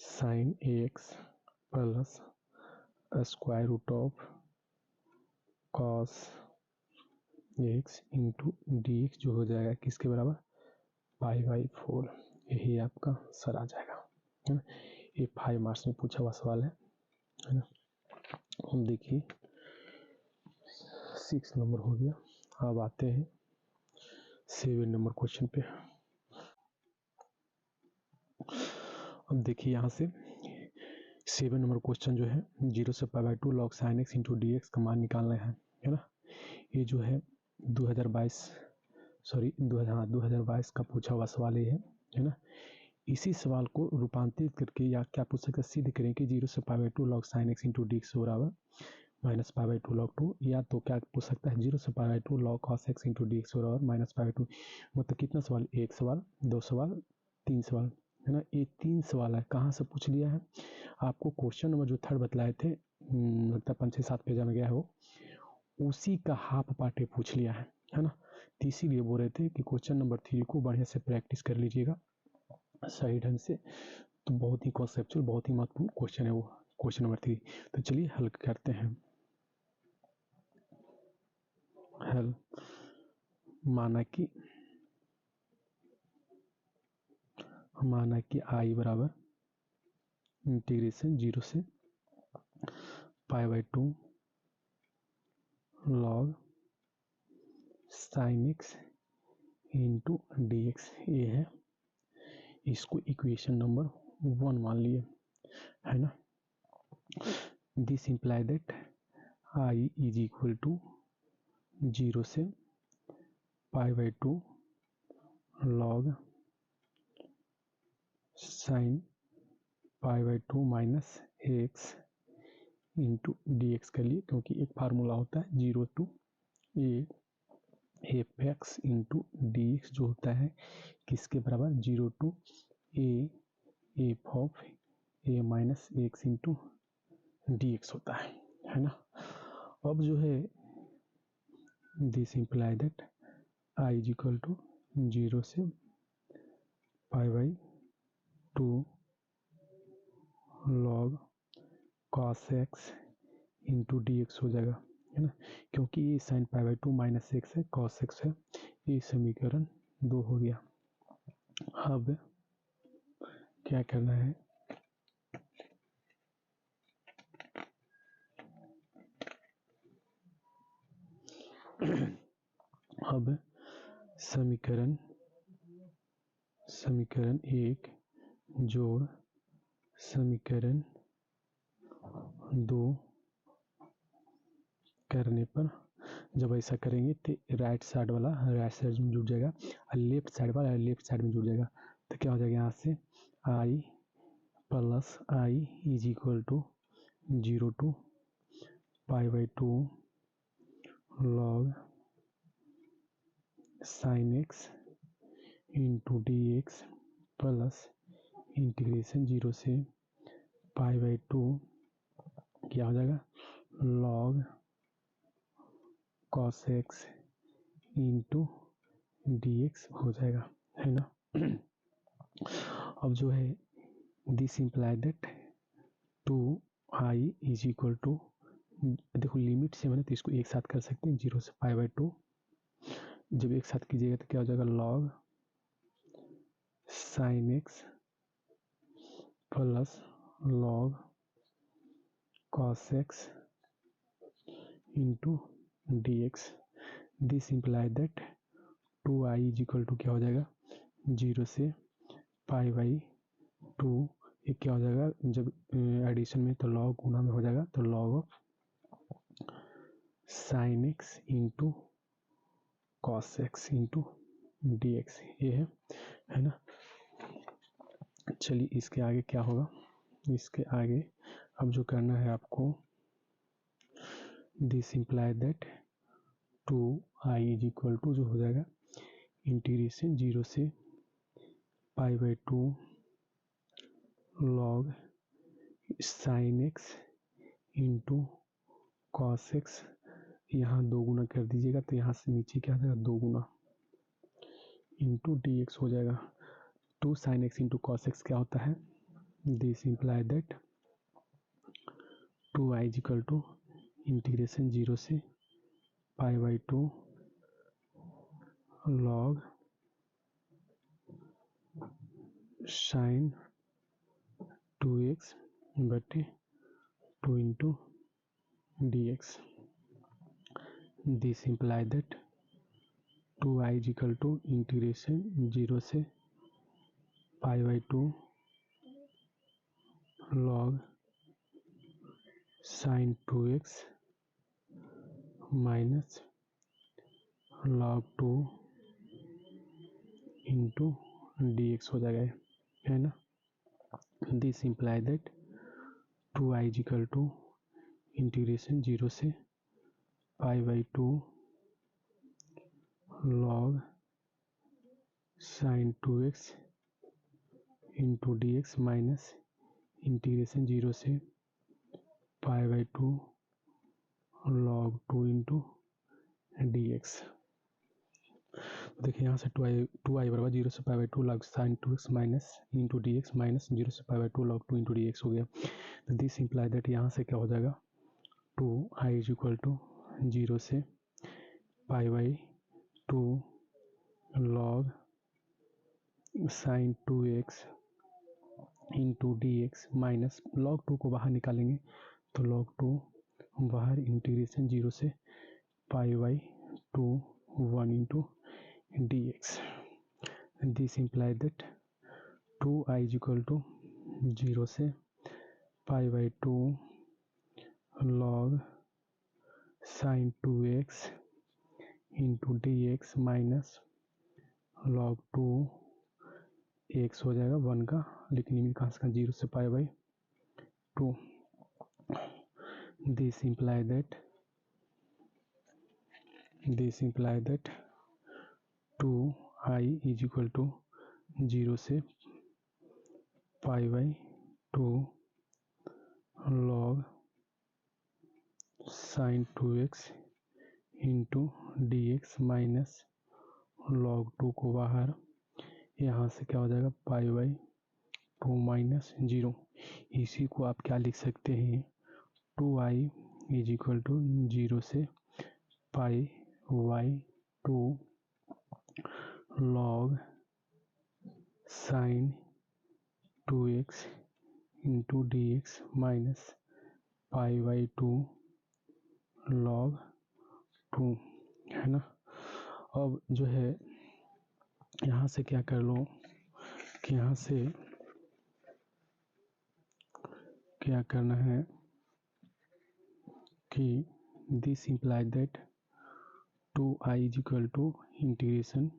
sine x plus square root of cos x into D x, जो हो जाएगा किसके बराबर पाई बाई 4, यही आपका सर आ जाएगा, है ना। ये 5 मार्क्स में पूछा हुआ सवाल है ना। हम देखिए 6 नंबर हो गया, अब आते हैं 7 नंबर क्वेश्चन पे। अब देखिए यहाँ से 7 नंबर क्वेश्चन जो है 0 से pi by 2 log sign x into D x का मान निकालना है ना। ये जो है 2022 का पूछा हुआ सवाल ये है ना। इसी सवाल को रूपांतरित करके या क्या पूछ सकते सिद्ध करें कि 0 से pi by 2 log sign x into D x बराबर माइनस पाई बाई 2 लॉग 2, या तो क्या पूछ सकता है 0 से pi by 2 log cos x into D x बराबर माइनस पाई बाई 2। मतलब कितना सवाल, एक सवाल, 2 सवाल, 3 सवाल, है ना। ये 3 सवाल है, कहाँ से पूछ लिया है आपको, क्वेश्चन नंबर जो 3 बतलाए थे, लगता है 5-6-7 पेज में गया है वो, उसी का हाफ पार्ट पूछ लिया है ना। तो इसीलिए बोल रहे थे कि क्वेश्चन नंबर 3 को बढ़िया से प्रैक्टिस कर लीजिएगा सही ढंग से, तो बहुत ही कॉन्सेप्चुअल, बहुत ही महत्वपूर्ण क्वेश्चन है वो क्वेश्चन नंबर 3। तो चलिए हल करते हैं। हल, माना कि i बराबर इंटीग्रेशन 0 से pi by 2 log sign x into D x, ये है, इसको इक्वेशन नंबर 1 मान लिए, है ना। This imply that i is equal to 0 से pi by 2 log sine pi by 2 minus x into D x कर लिए, क्योंकि एक फार्मूला होता है 0 to A F x into D x, जो होता है किसके बराबर 0 to A F of A minus x into D x होता है ना। अब जो है this imply that I is equal to 0 से pi by 2 log cos x into D x हो जाएगा, है ना, क्योंकि ये sign pi by 2 minus x है, कॉस एक्स है, ये समीकरण 2 हो गया। अब क्या करना है, अब समीकरण 1 जोड़ समीकरण 2 करने पर, जब ऐसा करेंगे तो राइट साइड वाला राइट साइड में जुड़ जाएगा और लेफ्ट साइड वाला लेफ्ट साइड में जुड़ जाएगा। तो क्या हो जाएगा यहाँ से i plus i is equal to 0 to π/2 log sin x into dx plus integration 0 से π/2 क्या हो जाएगा log cos x into dx हो जाएगा, है ना। अब जो है this imply that 2i is equal to, देखो लिमिट से मैंने तो इसको एक साथ कर सकते हैं 0 से π/2। जब एक साथ कीजिएगा तो क्या हो जाएगा log sin x plus log cos x into dx। This imply that 2i is equal to क्या हो जाएगा 0 से π/2। ये क्या हो जाएगा जब एडिशन में तो log गुना में हो जाएगा, तो log of sin x into cos x into dx ये है ना। चलिए इसके आगे क्या होगा, इसके आगे अब जो करना है आपको, this imply that 2i is equal to जो हो जाएगा इंटीग्रेशन 0 से π/2 log sin x into cos x, यहाँ 2 गुना कर दीजिएगा तो यहाँ से नीचे क्या आ जाएगा 2 गुना इंटू dx हो जाएगा। 2 sin x into cos x क्या होता है, this imply that 2i is equal to integration 0 से π/2 log sin 2x बटे 2 into dx। This imply that 2i is equal to integration 0 से π/2 log sin 2x minus log 2 into dx हो जाएगा, है ना। This imply that 2i is equal to integration 0 से π/2 log sin 2x into dx minus integration 0 से π/2 log 2 into dx। देखिए यहाँ से 2i बराबर 0 से π/2 log sin 2x minus into dx minus 0 से π/2 log 2 इंटू dx हो गया। तो दिस इम्प्लाई दैट यहाँ से क्या हो जाएगा 2i इज इक्वल टू 0 से π/2 log sin 2x into dx minus log 2 को बाहर निकालेंगे तो log 2 बाहर इंटीग्रेशन 0 से π/2 1 into dx। This imply that 2i is equal to 0 से π/2 log sin 2x into dx minus log 2 x हो जाएगा 1 का, लेकिन लिमिट कहाँ से 0 से π/2। This imply that 2i is equal to 0 से π/2 log sin 2x into dx minus log 2 को बाहर, यहाँ से क्या हो जाएगा π/2 माइनस 0। इसी को आप क्या लिख सकते हैं 2i इज इक्वल टू 0 से π/2 log sin 2x into dx minus π/2 log 2, है ना। अब जो है यहाँ से क्या कर लो कि यहाँ से क्या करना है कि this implies that 2i is equal to integration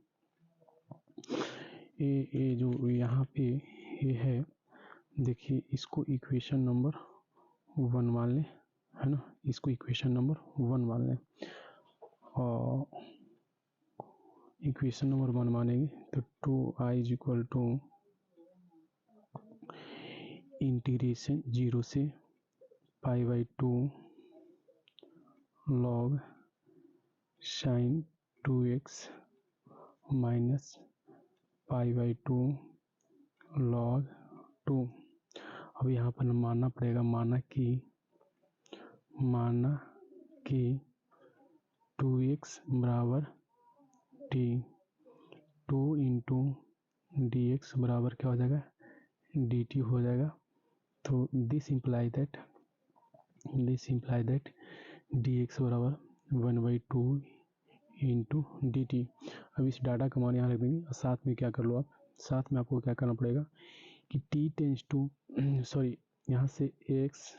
a जो यहाँ पे ये है, देखिए इसको इक्वेशन नंबर 1 मान लें, है ना, इसको इक्वेशन नंबर 1 मान लें। और इक्वेशन नंबर 1 मानेंगे तो 2i is equal to integration 0 से pi by 2 log sign 2x minus pi by 2 log 2। अब यहाँ पर मानना पड़ेगा, माना कि 2x बराबर t, 2 इंटू डी एक्स बराबर क्या हो जाएगा, डी टी हो जाएगा। तो this imply that D x बराबर 1/2 इंटू डी टी। अब इस डाटा का मान यहाँ रख देंगे और साथ में क्या कर लो आप, साथ में आपको क्या करना पड़ेगा कि t टेंस टू सॉरी यहाँ से x,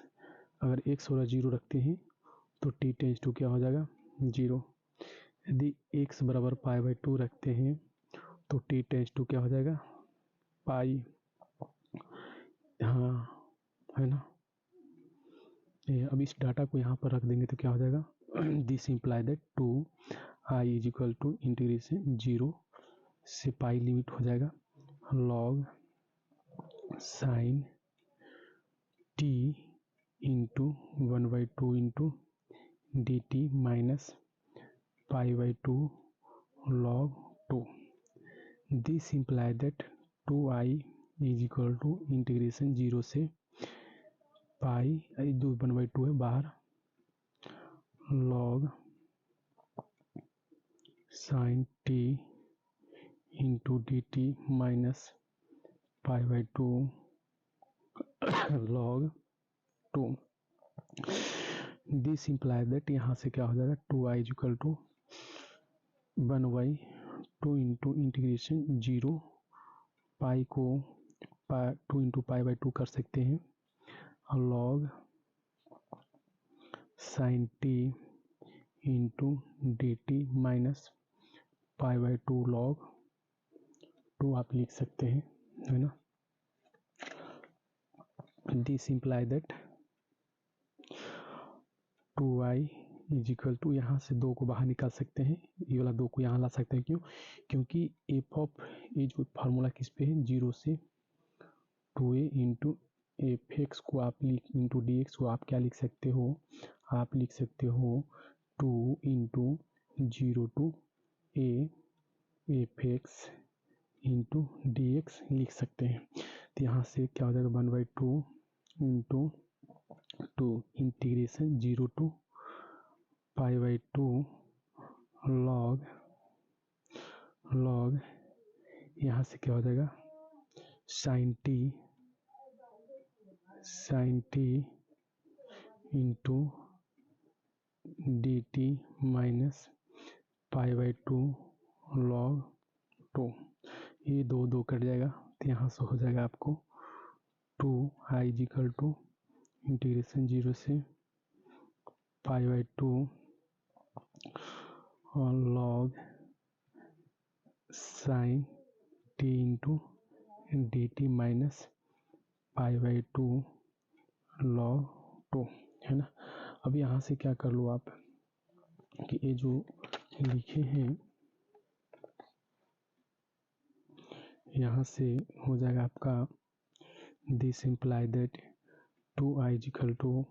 अगर x और 0 रखते हैं तो t टेंस टू क्या हो जाएगा 0। यदि x बराबर पाई बाई 2 रखते हैं तो t टेंस टू क्या हो जाएगा पाई, हाँ है ना। अब इस डाटा को यहाँ पर रख देंगे तो क्या हो जाएगा, this imply that 2i is equal to integration 0 से पाई लिमिट हो जाएगा log sine t into 1/2 into D t minus pi by 2 log 2। This imply that 2i is equal to integration 0 से पाई 1/2 है बाहर log sine t into D t minus pi by 2 log 2। This imply that यहाँ से क्या हो जाएगा 2i is equal to 1/2 into integration 0 pi को 2 into pi by 2 कर सकते हैं log sine T into D t minus pi by 2 log 2 आप लिख सकते हैं, है ना। This imply that 2i is equal to, यहाँ से 2 को बाहर निकाल सकते हैं, ये वाला 2 को यहाँ ला सकते हैं, क्यों, क्योंकि एफ ऑफ ए जो फार्मूला किस पे है 0 से 2a इंटू एफ एक्स को आप इंटू डी एक्स को आप क्या लिख सकते हो, आप लिख सकते हो 2 into 0 to A F x into D x लिख सकते हैं। तो यहाँ से क्या हो जाएगा 1/2 into 2 integration 0 to pi by 2 log यहाँ से क्या हो जाएगा sine T into D t minus pi by 2 log 2। ये 2 कट जाएगा तो यहाँ से हो जाएगा आपको 2i is equal to integration 0 से पाई बाई 2 और log sine T into D t minus pi by 2 log 2, है ना। अब यहाँ से क्या कर लो आप कि ये जो लिखे हैं यहाँ से हो जाएगा आपका this imply that 2i is equal to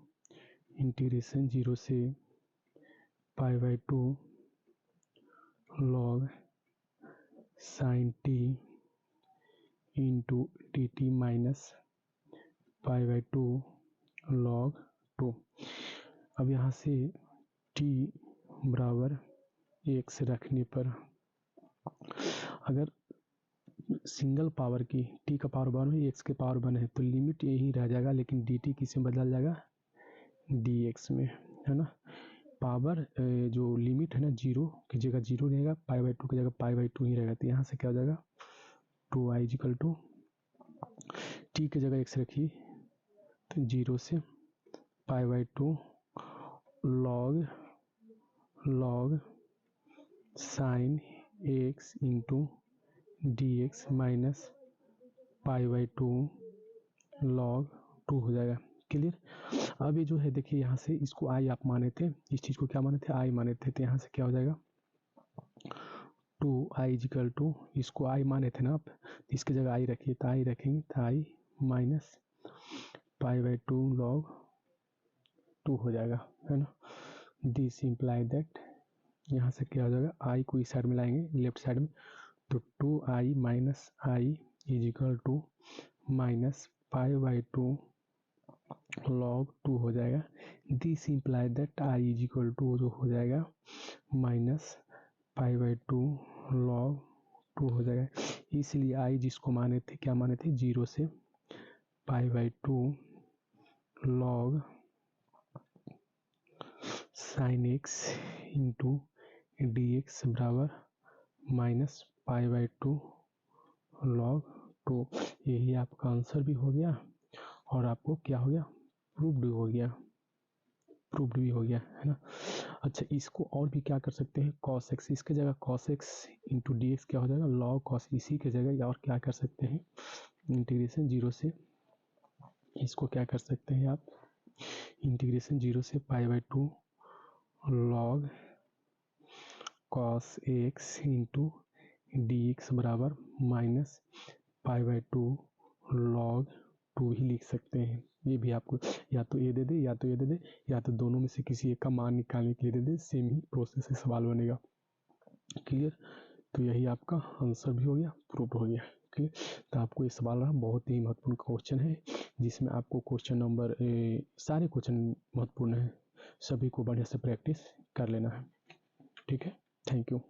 integration 0 से pi by 2 log sine T into D t minus pi by 2 log 2। अब यहाँ से t बराबर 1 से रखने पर, अगर सिंगल पावर की t का पावर 1 है, x के पावर 1 है, तो लिमिट यही रह जाएगा, लेकिन dt किस में बदल जाएगा dx में, है ना। पावर जो लिमिट है ना, 0 की जगह 0 रहेगा, π/2 की जगह π/2 ही रहेगा। तो यहाँ से क्या हो जाएगा 2i इक्वल टू टी की जगह x रखिए, तो 0 से π/2 log sine x into dx minus π/2 log 2 हो जाएगा। क्लियर। अब ये जो है देखिए, यहाँ से इसको i आप माने थे, इस चीज़ को क्या माने थे, i माने थे। तो यहाँ से क्या हो जाएगा 2i इक्वल टू, इसको i माने थे ना आप, इसकी जगह i रखिए, तो i रखेंगे तो i माइनस π/2 log 2 हो जाएगा, है ना। दिस इम्प्लाई दैट, यहाँ से क्या हो जाएगा, i को इस साइड में लाएंगे लेफ्ट साइड में, तो 2i minus i is equal to minus π/2 log 2 हो जाएगा। This imply that i is equal to जो हो जाएगा माइनस π/2 log 2 हो जाएगा। इसलिए i जिसको माने थे, क्या माने थे, 0 से π/2 log sine x into dx बराबर माइनस π/2 log 2। यही आपका आंसर भी हो गया और आपको क्या हो गया, प्रूव्ड हो गया, प्रूव्ड भी हो गया, है ना। अच्छा, इसको और भी क्या कर सकते हैं, cos x, इसके जगह cos x इंटू dx क्या हो जाएगा log cos, इसी के जगह और क्या कर सकते हैं, इंटीग्रेशन 0 से, इसको क्या कर सकते हैं आप, इंटीग्रेशन 0 से π/2 log cos x into dx बराबर माइनस π/2 log 2 ही लिख सकते हैं। ये भी आपको या तो ये दे दे या तो ये दे दे, या तो दोनों में से किसी एक का मान निकालने के लिए दे दे, सेम ही प्रोसेस से सवाल बनेगा। क्लियर। तो यही आपका आंसर भी हो गया, प्रूफ हो गया। क्लियर। तो आपको ये सवाल रहा, बहुत ही महत्वपूर्ण क्वेश्चन है, जिसमें आपको क्वेश्चन नंबर सारे क्वेश्चन महत्वपूर्ण है, सभी को बढ़िया से प्रैक्टिस कर लेना है। ठीक है, थैंक यू।